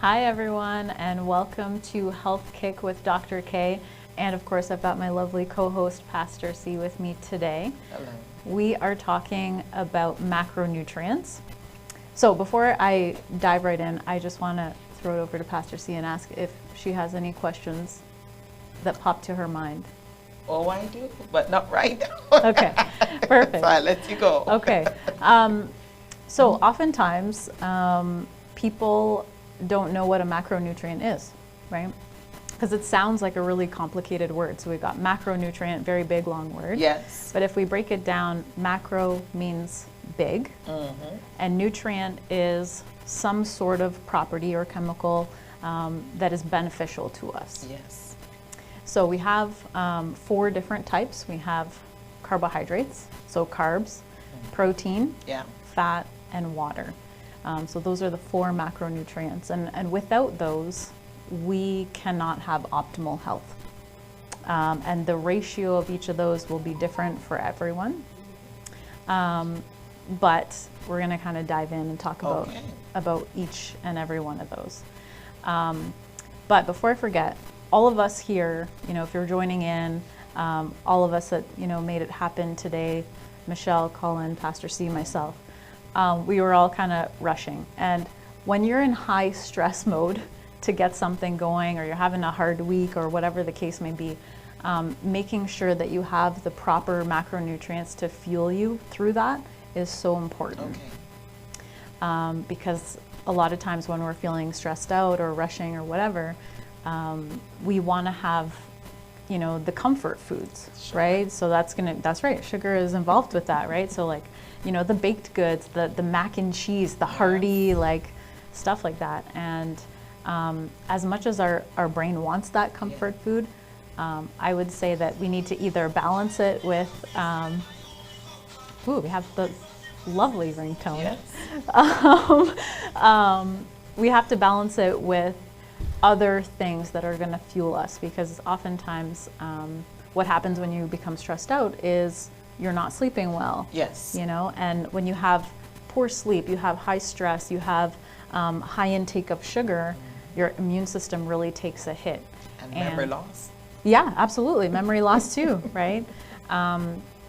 Hi everyone, and welcome to Health Kick with Dr. K. And of course, I've got my lovely co-host, Pastor C, with me today. Hello. We are talking about macronutrients. So before I dive right in, I just want to throw it over to Pastor C and ask if she has any questions that pop to her mind. Oh, I do, but not right now. Okay, perfect. So I let you go. Okay. So oftentimes, people don't know what a macronutrient is, right? Because it sounds like a really complicated word. So we've got macronutrient, very big, long word. Yes. But if we break it down, macro means big, and nutrient is some sort of property or chemical that is beneficial to us. Yes. So we have 4 different types. We have carbohydrates, so carbs, protein, Yeah. fat, and water. So those are the 4 macronutrients. And without those, we cannot have optimal health. And the ratio of each of those will be different for everyone. But we're going to kind of dive in and talk about each and every one of those. But before I forget, all of us here, if you're joining in, all of us that, made it happen today, Michelle, Colin, Pastor C, myself, we were all kind of rushing. And when you're in high stress mode to get something going, or you're having a hard week or whatever the case may be, making sure that you have the proper macronutrients to fuel you through that is so important. Okay. Because a lot of times when we're feeling stressed out or rushing or whatever, we want to have, the comfort foods, Sure. right? So that's right. Sugar is involved with that, right? So like, the baked goods, the mac and cheese, the hearty, like stuff like that. And as much as our brain wants that comfort food, I would say that we need to either balance it with, we have the lovely ringtone. Yes. We have to balance it with other things that are going to fuel us, because oftentimes what happens when you become stressed out is you're not sleeping well. Yes. And when you have poor sleep, you have high stress, you have high intake of sugar, your immune system really takes a hit. And memory loss. Yeah, absolutely. Memory loss too, right?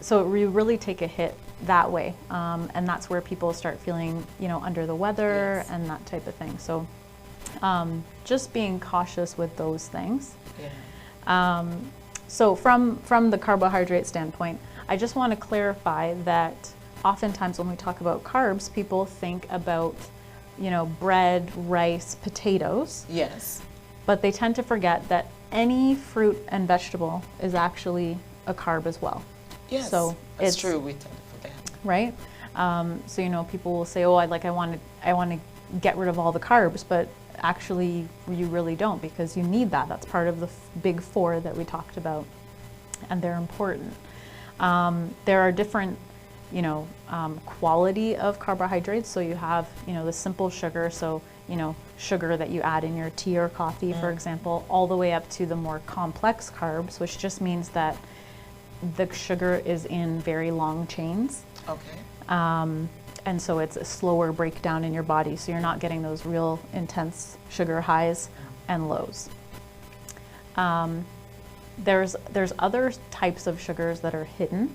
So we really take a hit that way. And that's where people start feeling, under the weather. Yes. And that type of thing. So just being cautious with those things. Yeah. So from the carbohydrate standpoint, I just want to clarify that oftentimes when we talk about carbs, people think about, bread, rice, potatoes. Yes. But they tend to forget that any fruit and vegetable is actually a carb as well. Yes. So it's true. We tend to forget. Right? So people will say, "Oh, I want to get rid of all the carbs," but actually you really don't, because you need that. That's part of the big 4 that we talked about, and they're important. There are different, quality of carbohydrates. So you have, the simple sugar, so sugar that you add in your tea or coffee, for example, all the way up to the more complex carbs, which just means that the sugar is in very long chains. Okay. And so it's a slower breakdown in your body, so you're not getting those real intense sugar highs and lows. There's other types of sugars that are hidden,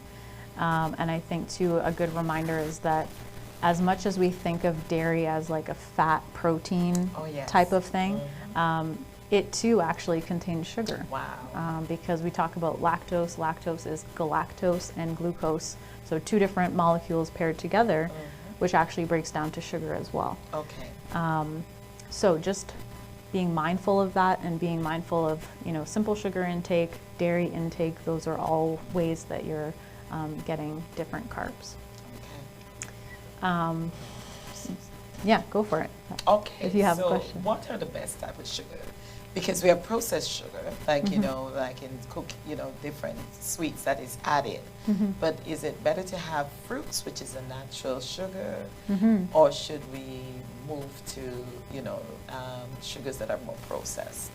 and I think too a good reminder is that as much as we think of dairy as like a fat protein type of thing, it too actually contains sugar. Wow. Because we talk about lactose. Lactose is galactose and glucose, so 2 different molecules paired together, which actually breaks down to sugar as well. Okay. So just being mindful of that, and being mindful of, simple sugar intake, dairy intake, those are all ways that you're getting different carbs. Okay. Yeah, go for it. Okay. If you have a question. What are the best type of sugar? Because we have processed sugar, like like in different sweets that is added. But is it better to have fruits, which is a natural sugar, or should we move to sugars that are more processed?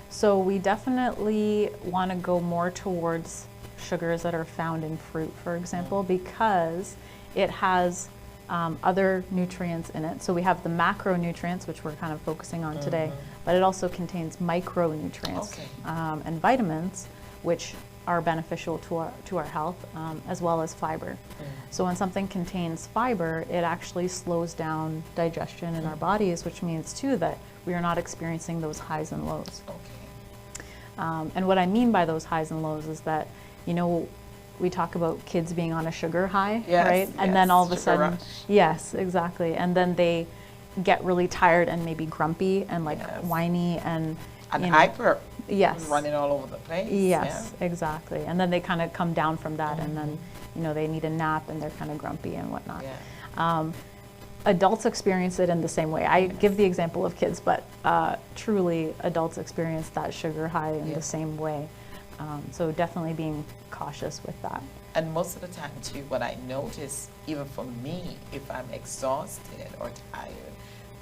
So we definitely want to go more towards sugars that are found in fruit, for example, because it has other nutrients in it. So we have the macronutrients, which we're kind of focusing on today, but it also contains micronutrients and vitamins, which are beneficial to our health, as well as fiber. So when something contains fiber, it actually slows down digestion in our bodies, which means too that we are not experiencing those highs and lows. And what I mean by those highs and lows is that, you know, we talk about kids being on a sugar high, right? And then all of a sudden, yes, exactly. And then they get really tired and maybe grumpy and like whiny and hyper. Running all over the place. Yes, exactly. And then they kind of come down from that, and then, you know, they need a nap and they're kind of grumpy and whatnot. Adults experience it in the same way. I give the example of kids, but truly adults experience that sugar high in the same way. So definitely being cautious with that. And most of the time too, what I notice, even for me, if I'm exhausted or tired,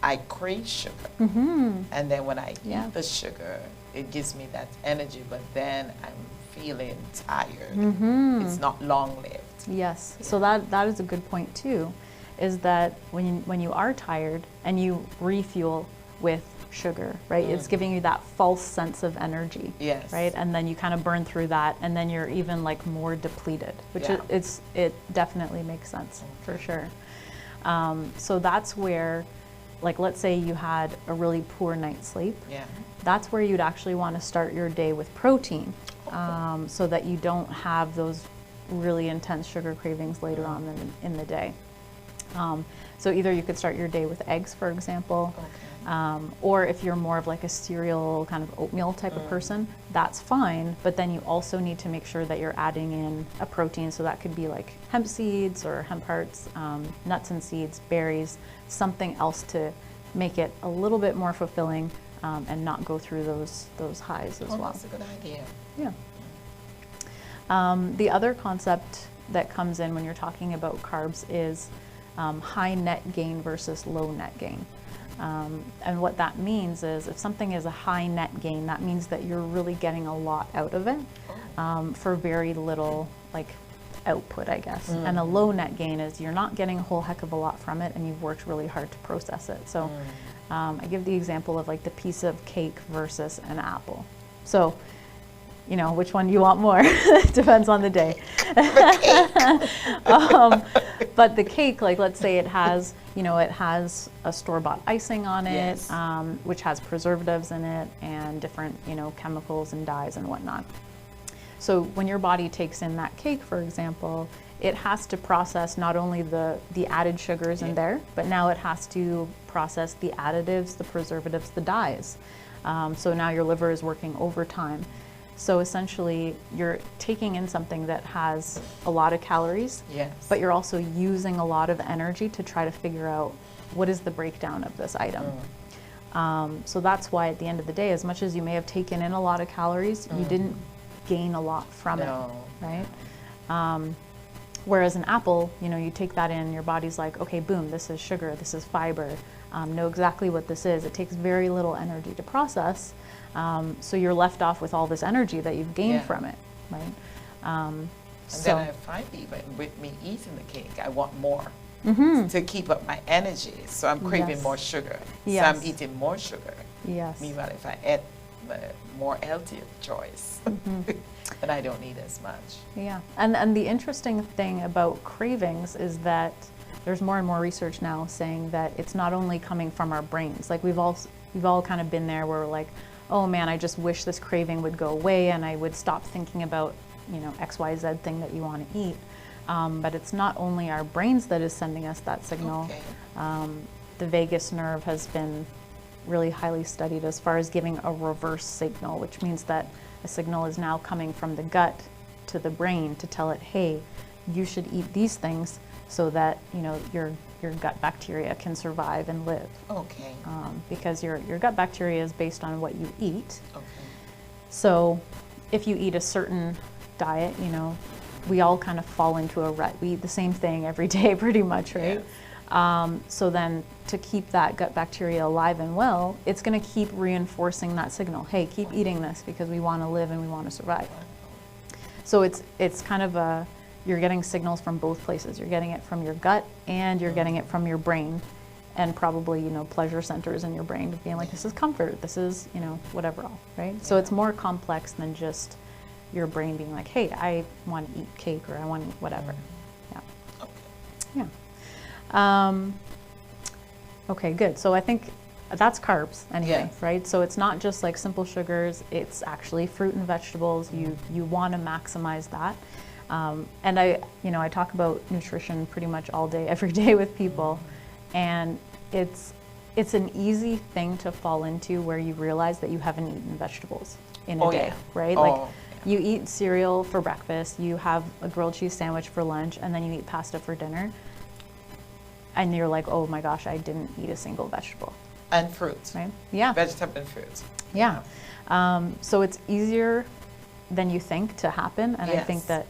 I crave sugar. And then when I eat the sugar, it gives me that energy, but then I'm feeling tired. It's not long-lived. Yes, so that is a good point too, is that when you are tired and you refuel with sugar, right, it's giving you that false sense of energy, right, and then you kind of burn through that, and then you're even like more depleted, which it definitely makes sense for sure. So that's where, like, let's say you had a really poor night's sleep, that's where you'd actually want to start your day with protein, so that you don't have those really intense sugar cravings later on in the day. So either you could start your day with eggs, for example, or if you're more of like a cereal kind of oatmeal type of person, that's fine, but then you also need to make sure that you're adding in a protein, so that could be like hemp seeds or hemp hearts, nuts and seeds, berries, something else to make it a little bit more fulfilling, and not go through those highs as well. That's a good idea. The other concept that comes in when you're talking about carbs is high net gain versus low net gain. And what that means is if something is a high net gain, that means that you're really getting a lot out of it for very little like output, I guess. And a low net gain is you're not getting a whole heck of a lot from it and you've worked really hard to process it. So I give the example of like the piece of cake versus an apple. So, you know, which one do you want more? It depends on the day. But the cake, like let's say it has, you know, it has a store-bought icing on it, which has preservatives in it and different, you know, chemicals and dyes and whatnot. So when your body takes in that cake, for example, it has to process not only the added sugars in there, but now it has to process the additives, the preservatives, the dyes. So now your liver is working overtime. So essentially, you're taking in something that has a lot of calories, but you're also using a lot of energy to try to figure out what is the breakdown of this item. So that's why at the end of the day, as much as you may have taken in a lot of calories, you didn't gain a lot from it, right? Whereas an apple, you know, you take that in, your body's like, okay, boom, this is sugar, this is fiber, know exactly what this is. It takes very little energy to process. So you're left off with all this energy that you've gained from it, right? And then I find even with me eating the cake, I want more to keep up my energy. So I'm craving more sugar. So I'm eating more sugar. Meanwhile, if I ate the more healthier choice, then I don't need as much. And the interesting thing about cravings is that there's more and more research now saying that it's not only coming from our brains. Like we've all kind of been there where we're like, oh man, I just wish this craving would go away and I would stop thinking about, you know, XYZ thing that you want to eat. But it's not only our brains that is sending us that signal. The vagus nerve has been really highly studied as far as giving a reverse signal, which means that a signal is now coming from the gut to the brain to tell it, hey, you should eat these things so that, you know, your gut bacteria can survive and live. Because your gut bacteria is based on what you eat. So if you eat a certain diet, you know, we all kind of fall into a rut. We eat the same thing every day pretty much, right? So then to keep that gut bacteria alive and well, it's going to keep reinforcing that signal. Hey, keep eating this because we want to live and we want to survive. So it's kind of you're getting signals from both places. You're getting it from your gut and you're getting it from your brain, and probably, you know, pleasure centers in your brain being like, this is comfort, this is, you know, whatever all, right? So it's more complex than just your brain being like, hey, I want to eat cake or I want to eat whatever. Yeah. Yeah. Okay, good. So I think that's carbs anyway, right? So it's not just like simple sugars, it's actually fruit and vegetables. You want to maximize that. And I talk about nutrition pretty much all day, every day with people. And it's an easy thing to fall into where you realize that you haven't eaten vegetables in a day, right? Like you eat cereal for breakfast, you have a grilled cheese sandwich for lunch, and then you eat pasta for dinner. And you're like, oh my gosh, I didn't eat a single vegetable. And fruits. Right? Yeah. Vegetable and fruits. Yeah. So it's easier than you think to happen. And I think that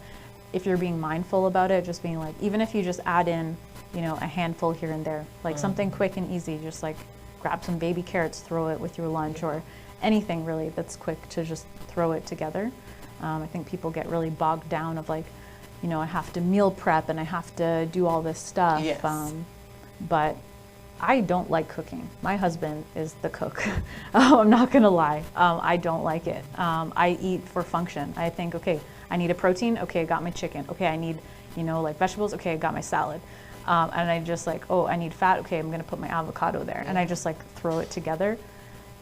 if you're being mindful about it, just being like, even if you just add in, you know, a handful here and there, like something quick and easy, just like grab some baby carrots, throw it with your lunch, or anything really that's quick to just throw it together. I think people get really bogged down of like, you know, I have to meal prep and I have to do all this stuff. Yes. But I don't like cooking. My husband is the cook. I'm not gonna lie. I don't like it. I eat for function. I think, okay, I need a protein. Okay, I got my chicken. Okay, I need, you know, like vegetables. Okay, I got my salad. And I just like, oh, I need fat. Okay, I'm gonna put my avocado there. And I just like throw it together.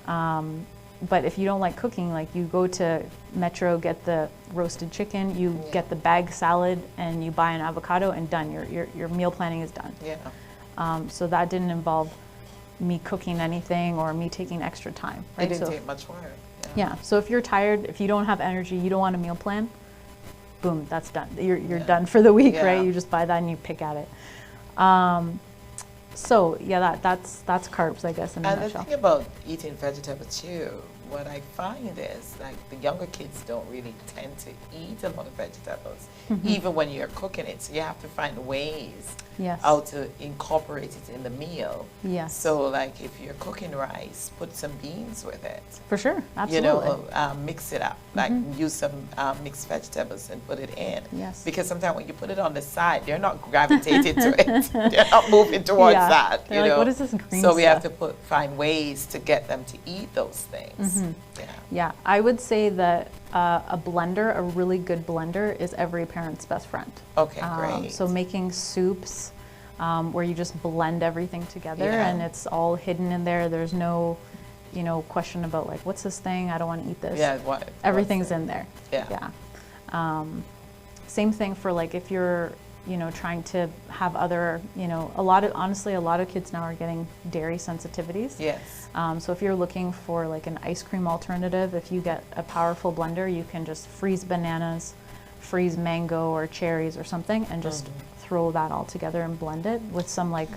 But if you don't like cooking, like you go to Metro, get the roasted chicken, you get the bag salad, and you buy an avocado, and done. Your meal planning is done. Yeah. So that didn't involve me cooking anything or me taking extra time. Right? It didn't take much work. Yeah. So if you're tired, if you don't have energy, you don't want a meal plan, boom, that's done. You're done for the week, right? You just buy that and you pick at it. So yeah, that's carbs, I guess, in a nutshell. And the thing about eating vegetables too, what I find is like the younger kids don't really tend to eat a lot of vegetables, even when you're cooking it. So you have to find ways how to incorporate it in the meal. Yes. So like if you're cooking rice, put some beans with it. For sure, absolutely. You know, mix it up, like use some mixed vegetables and put it in. Yes. Because sometimes when you put it on the side, they're not gravitating to it. They're not moving towards that. They're you like, know? what is this green So we stuff? have to find ways to get them to eat those things. Yeah, I would say that a blender, a really good blender, is every parent's best friend. Okay, great. So making soups where you just blend everything together and it's all hidden in there. There's no, you know, question about like, what's this thing? I don't want to eat this. Yeah, everything's in there. Yeah. Same thing for like if you're, you know, trying to have other, you know, honestly, a lot of kids now are getting dairy sensitivities. Yes. So if you're looking for like an ice cream alternative, if you get a powerful blender, you can just freeze bananas, freeze mango or cherries or something, and just throw that all together and blend it with some like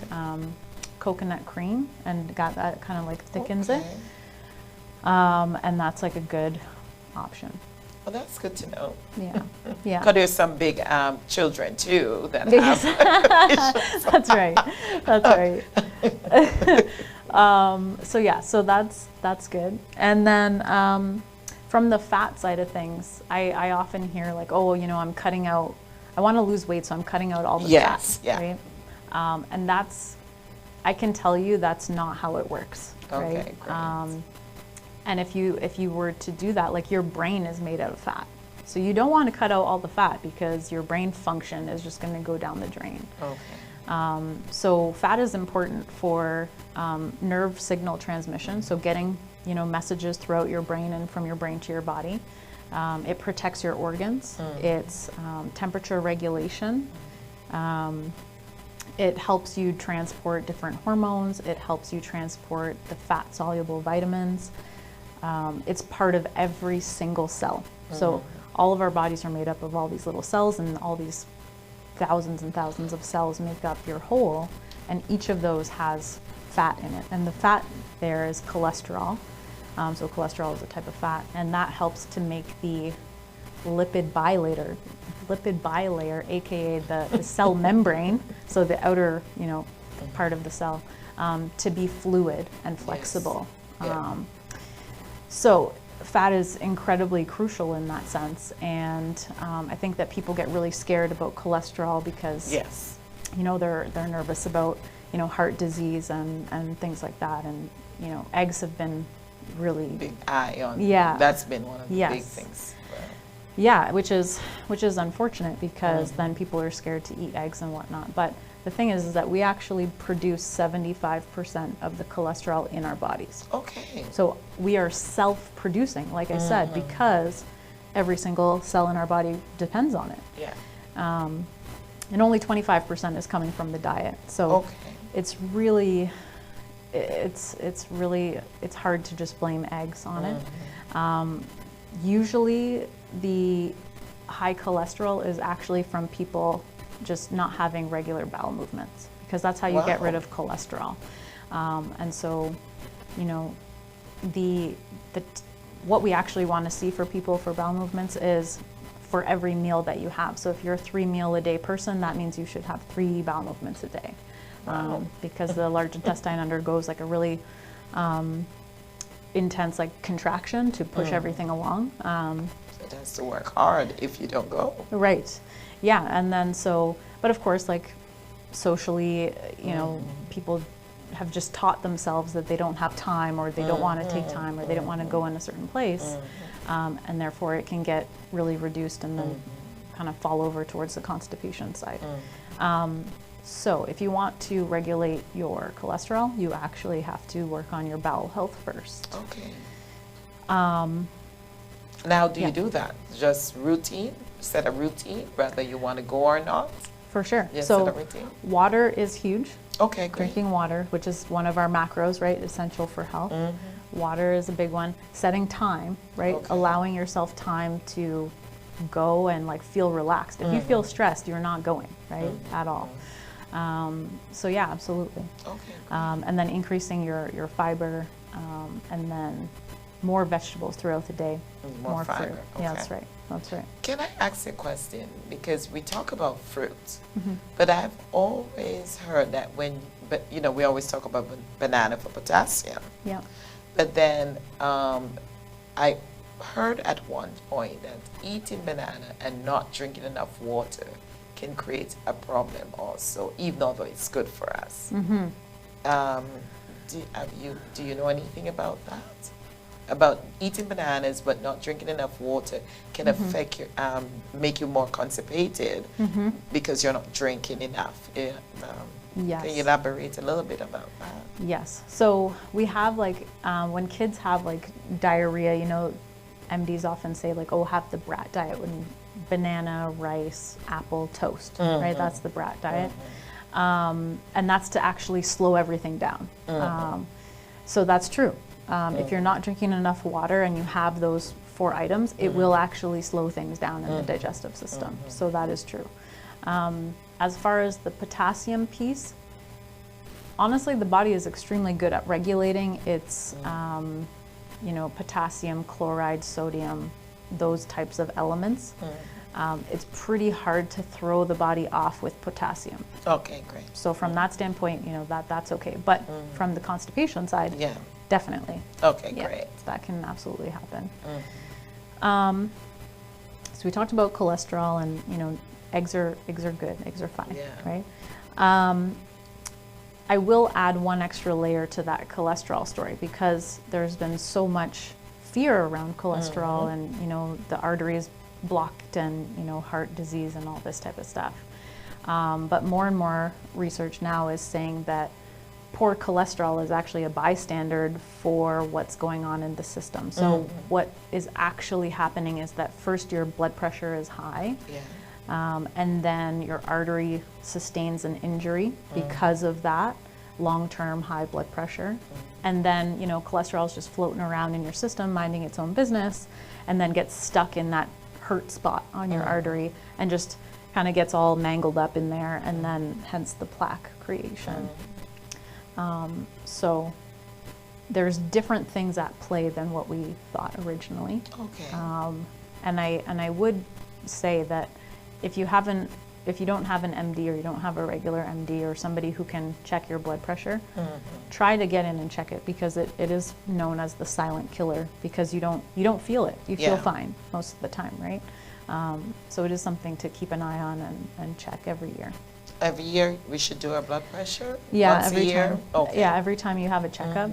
coconut cream, and got that kind of like thickens it. And that's like a good option. Well, that's good to know. Yeah, yeah. Because there's some big children too that have issues. That's right. That's right. So yeah, so that's good. And then from the fat side of things, I often hear like, oh, you know, I'm cutting out. I want to lose weight, so I'm cutting out all the fat. Right? And that's, I can tell you, that's not how it works. Okay, right? great. And if you were to do that, like your brain is made out of fat. So you don't want to cut out all the fat because your brain function is just going to go down the drain. Okay. So fat is important for nerve signal transmission. So getting, you know, messages throughout your brain and from your brain to your body. It protects your organs. It's temperature regulation. It helps you transport different hormones. It helps you transport the fat-soluble vitamins. It's part of every single cell. So all of our bodies are made up of all these little cells, and all these thousands and thousands of cells make up your whole, and each of those has fat in it. And the fat there is cholesterol. So cholesterol is a type of fat, and that helps to make the lipid bilayer, aka the cell membrane, so the outer, you know, part of the cell, to be fluid and flexible. Yes. Yeah. So fat is incredibly crucial in that sense, and I think that people get really scared about cholesterol because Yes. you know, they're nervous about, you know, heart disease and things like that, and you know, eggs have been really Big eye on. Yeah. That's been one of the Yes. big things. yeah, which is unfortunate because then people are scared to eat eggs and whatnot. But the thing is that we actually produce 75% of the cholesterol in our bodies. Okay. So we are self-producing, like I said, because every single cell in our body depends on it. Yeah. And only 25% is coming from the diet. So Okay. it's really, it's hard to just blame eggs on it. Usually the high cholesterol is actually from people just not having regular bowel movements, because that's how you get rid of cholesterol. And so, you know, what we actually want to see for people for bowel movements is for every meal that you have. So if you're a 3 meal a day person, that means you should have 3 bowel movements a day. Because the large intestine undergoes like a really intense like contraction to push everything along. It has to work hard if you don't go. Right. Yeah. And then but of course, like socially, you know, people have just taught themselves that they don't have time, or they don't want to take time, or they don't want to go in a certain place. And therefore it can get really reduced and then kind of fall over towards the constipation side. So if you want to regulate your cholesterol, you actually have to work on your bowel health first. Okay. Now, do you do that? Just routine? Set a routine, whether you want to go or not? For sure. Yes, set a So routine. water is huge. Okay, great. Drinking water, which is one of our macros, right? Essential for health. Water is a big one. Setting time, right? Okay. Allowing yourself time to go and like feel relaxed. If you feel stressed, you're not going, right? At all. So yeah, absolutely. Okay. And then increasing your fiber, and then more vegetables throughout the day. More fiber. fruit. Okay. Yeah, that's right. That's right. Can I ask a question? Because we talk about fruits, but I've always heard that but you know, we always talk about banana for potassium. Yeah. But then I heard at one point that eating banana and not drinking enough water can create a problem also, even although it's good for us. Do you know anything about that? About eating bananas but not drinking enough water can affect you, make you more constipated because you're not drinking enough. Yes. Can you elaborate a little bit about that? Yes. So we have like, when kids have like diarrhea, you know, MDs often say like, oh, have the brat diet, when banana, rice, apple, toast, right? That's the brat diet. And that's to actually slow everything down. So that's true. If you're not drinking enough water and you have those 4 items, it will actually slow things down in the digestive system. So that is true. As far as the potassium piece, honestly, the body is extremely good at regulating its, you know, potassium, chloride, sodium, those types of elements. It's pretty hard to throw the body off with potassium. Okay, great. So from that standpoint, you know, that's okay. But from the constipation side, Yeah. definitely. Okay, Yeah, great. that can absolutely happen. So we talked about cholesterol, and you know, eggs are good. Eggs are fine, Yeah. right? I will add one extra layer to that cholesterol story, because there's been so much fear around cholesterol, and you know, the arteries blocked, and you know, heart disease and all this type of stuff. But more and more research now is saying that poor cholesterol is actually a bystander for what's going on in the system. So what is actually happening is that first your blood pressure is high, and then your artery sustains an injury because of that long-term high blood pressure. And then, you know, cholesterol is just floating around in your system, minding its own business, and then gets stuck in that hurt spot on your artery and just kind of gets all mangled up in there, and then hence the plaque creation. So there's different things at play than what we thought originally. Okay. And I would say that if you haven't if you don't have an MD or you don't have a regular MD or somebody who can check your blood pressure, try to get in and check it, because it is known as the silent killer, because you don't feel it. You feel fine most of the time, right? So it is something to keep an eye on and check every year. Every year we should do our blood pressure? Yeah, once every a year? time. Okay. Yeah, every time you have a checkup.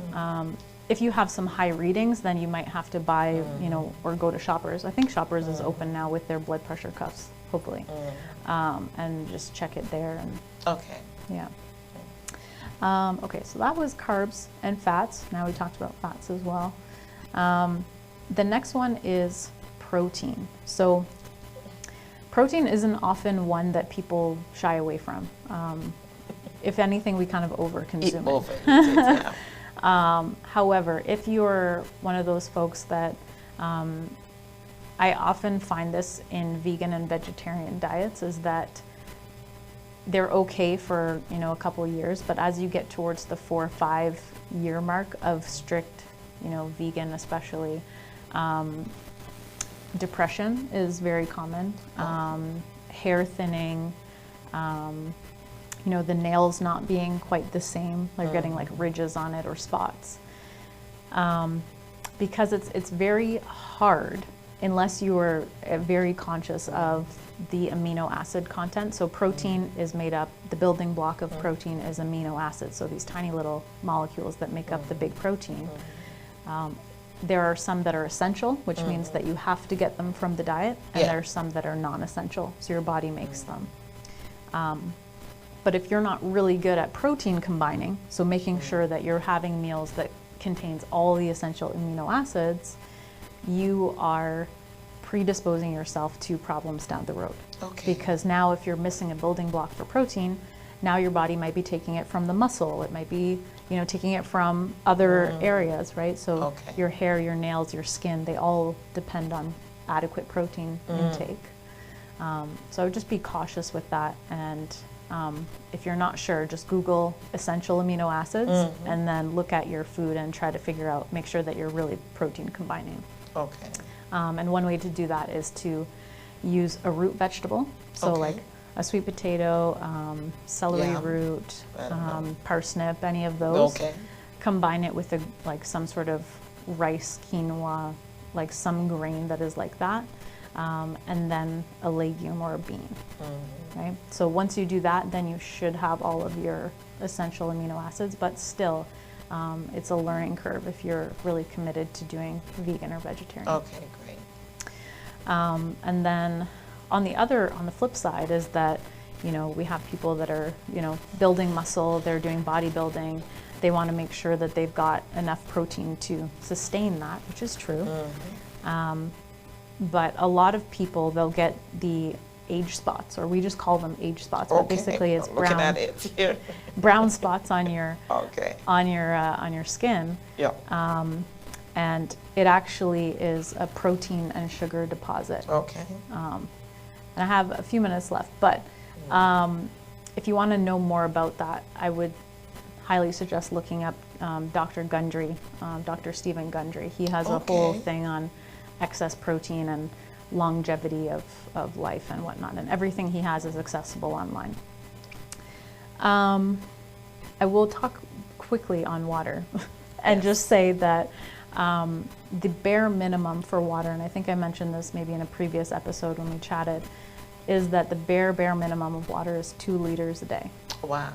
If you have some high readings, then you might have to buy, you know, or go to Shoppers. I think Shoppers is open now with their blood pressure cuffs, hopefully, and just check it there. And Okay. yeah. Okay, so that was carbs and fats. Now we talked about fats as well. The next one is protein. So protein isn't often one that people shy away from. If anything, we kind of overconsume it. However, if you're one of those folks that, I often find this in vegan and vegetarian diets, is that they're okay for, you know, a couple of years, but as you get towards the 4 or 5 year mark of strict, you know, vegan especially, depression is very common, hair thinning, you know, the nails not being quite the same, like getting like ridges on it or spots. Because it's very hard unless you are very conscious of the amino acid content. So protein is made up, the building block of protein is amino acids, so these tiny little molecules that make up the big protein. There are some that are essential, which means that you have to get them from the diet, and there are some that are non-essential, so your body makes them. But if you're not really good at protein combining, so making sure that you're having meals that contains all the essential amino acids, you are predisposing yourself to problems down the road. Okay. Because now if you're missing a building block for protein, now your body might be taking it from the muscle, it might be, you know, taking it from other areas, right? So your hair, your nails, your skin, they all depend on adequate protein intake. So I would just be cautious with that, and if you're not sure, just Google essential amino acids and then look at your food and try to figure out, make sure that you're really protein combining. Okay. And one way to do that is to use a root vegetable, so like a sweet potato, celery root, parsnip, any of those. Combine it with like some sort of rice, quinoa, like some grain that is like that, and then a legume or a bean. Right? So once you do that, then you should have all of your essential amino acids, but still, it's a learning curve if you're really committed to doing vegan or vegetarian. Okay, great. And then on the flip side is that, you know, we have people that are, you know, building muscle, they're doing bodybuilding, they want to make sure that they've got enough protein to sustain that, which is true. But a lot of people, they'll get the age spots, or we just call them age spots, but basically it's brown spots on your on your skin. And it actually is a protein and sugar deposit. And I have a few minutes left, but if you want to know more about that, I would highly suggest looking up Dr. Gundry, Dr. Stephen Gundry. He has a whole thing on excess protein and longevity of life and whatnot, and everything he has is accessible online. I will talk quickly on water and just say that the bare minimum for water, and I think I mentioned this maybe in a previous episode when we chatted, is that the bare minimum of water is 2 liters a day. Wow.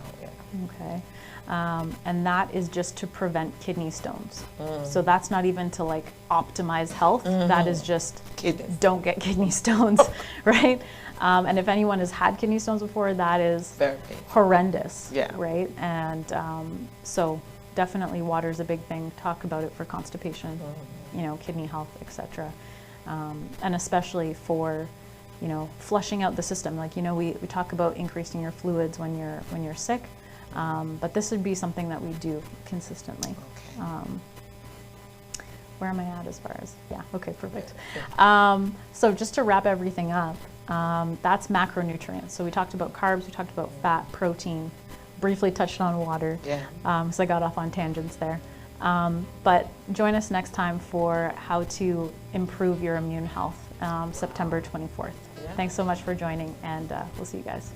Okay. And that is just to prevent kidney stones. So that's not even to like optimize health. That is just don't get kidney stones, right? And if anyone has had kidney stones before, that is horrendous, right? And so definitely water is a big thing. Talk about it for constipation, you know, kidney health, etc. And especially for, you know, flushing out the system. Like, you know, we talk about increasing your fluids when you're sick. But this would be something that we do consistently. Where am I at as far as, okay, perfect. So just to wrap everything up, that's macronutrients. So we talked about carbs, we talked about fat, protein, briefly touched on water, so I got off on tangents there. But join us next time for how to improve your immune health, September 24th. Thanks so much for joining, and we'll see you guys.